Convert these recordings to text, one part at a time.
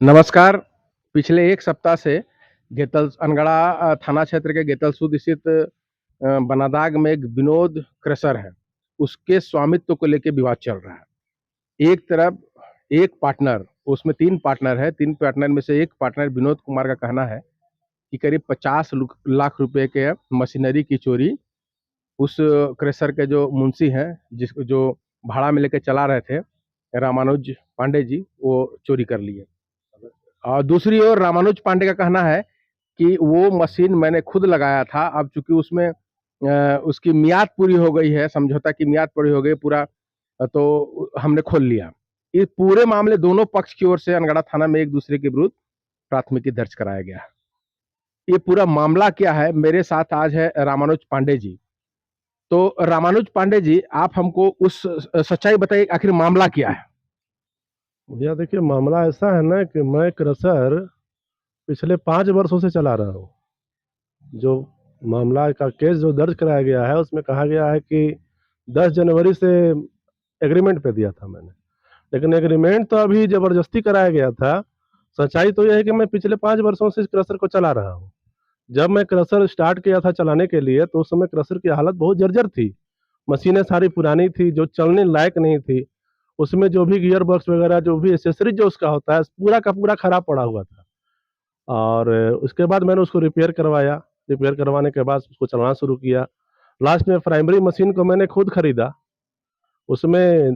नमस्कार। पिछले 1 सप्ताह से अनगढ़ा थाना क्षेत्र के गेतलसूद स्थित बनादाग में एक विनोद क्रशर है। उसके स्वामित्व को लेके विवाद चल रहा है। एक तरफ एक पार्टनर, उसमें 3 पार्टनर है, 3 पार्टनर में से एक पार्टनर विनोद कुमार का कहना है कि करीब 50 लाख रुपए के मशीनरी की चोरी उस क्रशर के जो मुंशी हैं, जिसको जो भाड़ा में लेके चला रहे थे, रामानुज पांडे जी, वो चोरी कर लिए। और दूसरी ओर रामानुज पांडे का कहना है कि वो मशीन मैंने खुद लगाया था। अब चूंकि उसमें उसकी मियाद पूरी हो गई है, समझौता की मियाद पूरी हो गई पूरा, तो हमने खोल लिया। इस पूरे मामले दोनों पक्ष की ओर से अनगढ़ा थाना में एक दूसरे के विरुद्ध प्राथमिकी दर्ज कराया गया। ये पूरा मामला क्या है, मेरे साथ आज है रामानुज पांडे जी। तो रामानुज पांडे जी, आप हमको उस सच्चाई बताइए, आखिर मामला क्या है? भैया देखिए, मामला ऐसा है ना कि मैं क्रशर पिछले 5 वर्षों से चला रहा हूँ। जो मामला का केस जो दर्ज कराया गया है उसमें कहा गया है कि 10 जनवरी से एग्रीमेंट पे दिया था मैंने, लेकिन एग्रीमेंट तो अभी ज़बरदस्ती कराया गया था। सच्चाई तो यह है कि मैं पिछले 5 वर्षों से इस क्रशर को चला रहा हूँ। जब मैं क्रशर स्टार्ट किया था चलाने के लिए तो उस समय क्रशर की हालत बहुत जर्जर थी। मशीनें सारी पुरानी थी, जो चलने लायक नहीं थी। उसमें जो भी गियर बॉक्स वगैरह जो भी एक्सेसरीज जो उसका होता है पूरा का पूरा खराब पड़ा हुआ था। और उसके बाद मैंने उसको रिपेयर करवाया। रिपेयर करवाने के बाद उसको चलाना शुरू किया। लास्ट में प्राइमरी मशीन को मैंने खुद खरीदा। उसमें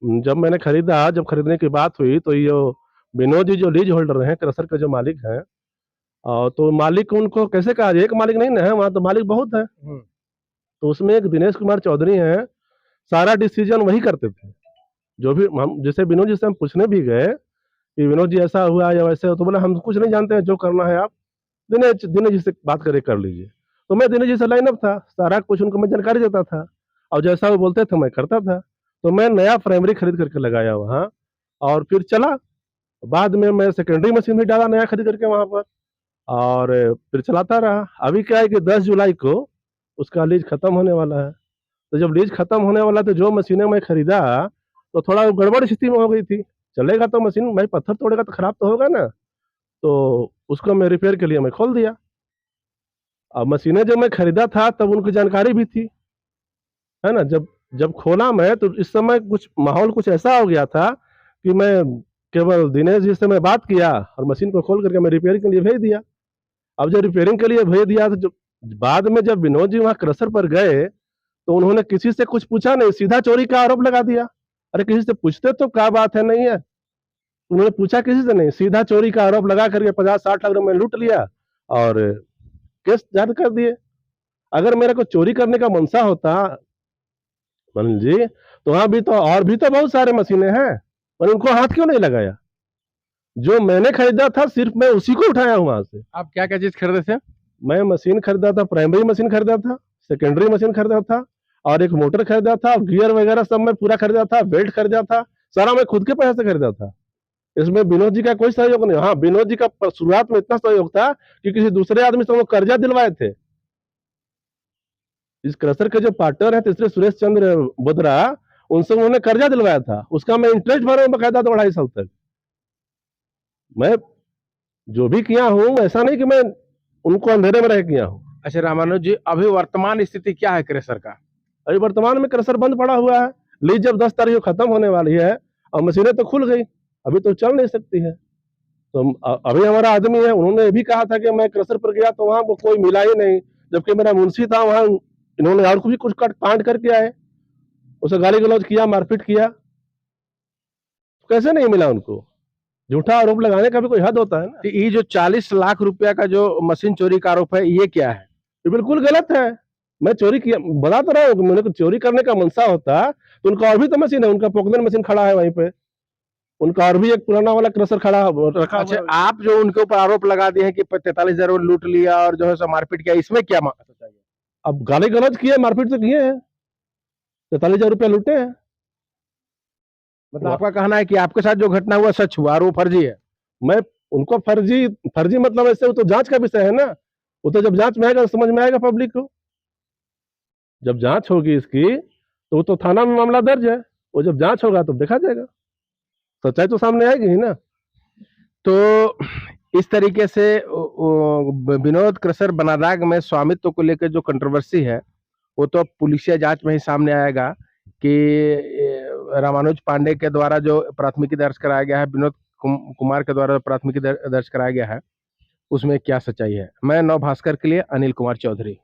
जब खरीदने की बात हुई तो ये विनोद जी जो लीज होल्डर हैं, क्रशर के जो मालिक हैं, तो मालिक उनको कैसे कहा जाए, एक मालिक नहीं ना है, वहाँ तो मालिक बहुत है। तो उसमें एक दिनेश कुमार चौधरी हैं, सारा डिसीजन वही करते थे। जो भी हम जैसे विनोद जी से हम पूछने भी गए कि विनोद जी ऐसा हुआ या वैसे हो, तो बोला हम कुछ नहीं जानते हैं, जो करना है आप दिनेश दिनेश जी से बात करके कर लीजिए। तो मैं दिनेश जी से लाइन अप था, सारा कुछ उनको मैं जानकारी देता था और जैसा वो बोलते थे मैं करता था। तो मैं नया प्राइमरी खरीद करके लगाया वहाँ और फिर चला। बाद में मैं सेकेंडरी मशीन भी डाला नया खरीद करके वहाँ पर और फिर चलाता रहा। अभी क्या है कि 10 जुलाई को उसका लीज खत्म होने वाला है। तो जब लीज खत्म होने वाला तो जो मशीनें मैं खरीदा तो थोड़ा वो गड़बड़ स्थिति में हो गई थी। चलेगा तो मशीन, भाई पत्थर तोड़ेगा तो खराब तो होगा ना। तो उसको मैं रिपेयर के लिए मैं खोल दिया। अब मशीनें जब मैं खरीदा था तब उनकी जानकारी भी थी, है ना। जब जब खोला मैं तो इस समय कुछ माहौल कुछ ऐसा हो गया था कि मैं केवल दिनेश जी से मैं बात किया और मशीन को खोल करके मैं रिपेयरिंग के लिए भेज दिया। अब जब रिपेयरिंग के लिए भेज दिया तो बाद में जब विनोद जी वहाँ क्रशर पर गए तो उन्होंने किसी से कुछ पूछा नहीं, सीधा चोरी का आरोप लगा दिया। अरे किसी से पूछते तो क्या बात है, नहीं है। उन्होंने पूछा किसी से नहीं, सीधा चोरी का आरोप लगा करके 50-60 लाख रुपए लूट लिया और केस दर्ज कर दिए। अगर मेरे को चोरी करने का मनसा होता मनन जी, तो वहां भी तो और भी तो बहुत सारे मशीनें हैं, मैंने उनको हाथ क्यों नहीं लगाया। जो मैंने खरीदा था सिर्फ मैं उसी को उठाया हूं वहां से। आप क्या-क्या चीज़ खरीदे थे? मैं मशीन खरीदा था, प्राइमरी मशीन खरीदा था, सेकेंडरी मशीन खरीदा था और एक मोटर खरीदा था, गियर वगैरह सब मैं पूरा खरीदा था, बेल्ट खरीदा था, सारा मैं खुद के पैसे से खरीदा था। इसमें विनोद जी का कोई सहयोग नहीं। हाँ, विनोद जी का शुरुआत में इतना सहयोग था कि किसी दूसरे आदमी से वो कर्जा दिलवाए थे। इस क्रशर के जो पार्टनर है तीसरे सुरेश चंद्र बोदरा, उनसे उन्होंने कर्जा दिलवाया था, उसका मैं इंटरेस्ट भरा हूं बकायदा 2.5 साल तक। मैं जो भी किया हूँ ऐसा नहीं कि मैं उनको अंधेरे में रह किया हूँ। अच्छा रामानुज जी, अभी वर्तमान स्थिति क्या है क्रशर का? अभी वर्तमान में क्रशर बंद पड़ा हुआ है। लीज जब 10 तारीख को खत्म होने वाली है और मशीनें तो खुल गई, अभी तो चल नहीं सकती है। तो अभी हमारा आदमी है, उन्होंने ये भी कहा था कि मैं क्रशर पर गया तो वहां को कोई मिला ही नहीं, जबकि मेरा मुंशी था वहां। इन्होंने और भी कुछ कांड करके आए, उसे गाली गलौज किया, मारपीट किया, तो कैसे नहीं मिला उनको। झूठा आरोप लगाने का भी कोई हद होता है ना। तो ये जो 40 लाख रुपया का जो मशीन चोरी का आरोप है, ये क्या है? ये बिल्कुल गलत है। मैं चोरी किया बता तो रहा हूँ, मेरे को चोरी करने का मनसा होता तो उनका और भी तो मशीन है, उनका पोकलेन मशीन खड़ा है वहीं पे, उनका और भी एक पुराना वाला क्रशर खड़ा रखा अच्छा, हुआ है। आप जो उनके ऊपर आरोप लगा दिए हैं कि 43,000 लूट लिया और जो है सो मारपीट किया, इसमें क्या सच्चाई है? अब गाली गलौज किए, मारपीट तो किए हैं, 43,000 रुपया लूटे हैं। मतलब आपका कहना है कि आपके साथ जो घटना हुआ सच हुआ और वो फर्जी है? मैं उनको फर्जी फर्जी मतलब ऐसे, वो तो जांच का विषय है ना। वो तो जब जांच में आएगा तो समझ में आएगा पब्लिक को। जब जांच होगी इसकी तो वो तो थाना में मामला दर्ज है, वो जब जांच होगा तो देखा जाएगा, सच्चाई तो सामने आएगी ही ना। तो इस तरीके से विनोद क्रशर बनादाग में स्वामित्व को लेकर जो कंट्रोवर्सी है वो तो पुलिसिया जांच में ही सामने आएगा कि रामानुज पांडे के द्वारा जो प्राथमिकी दर्ज कराया गया है, विनोद कुमार के द्वारा प्राथमिकी दर्ज कराया गया है, उसमें क्या सच्चाई है। मैं नव भास्कर के लिए अनिल कुमार चौधरी।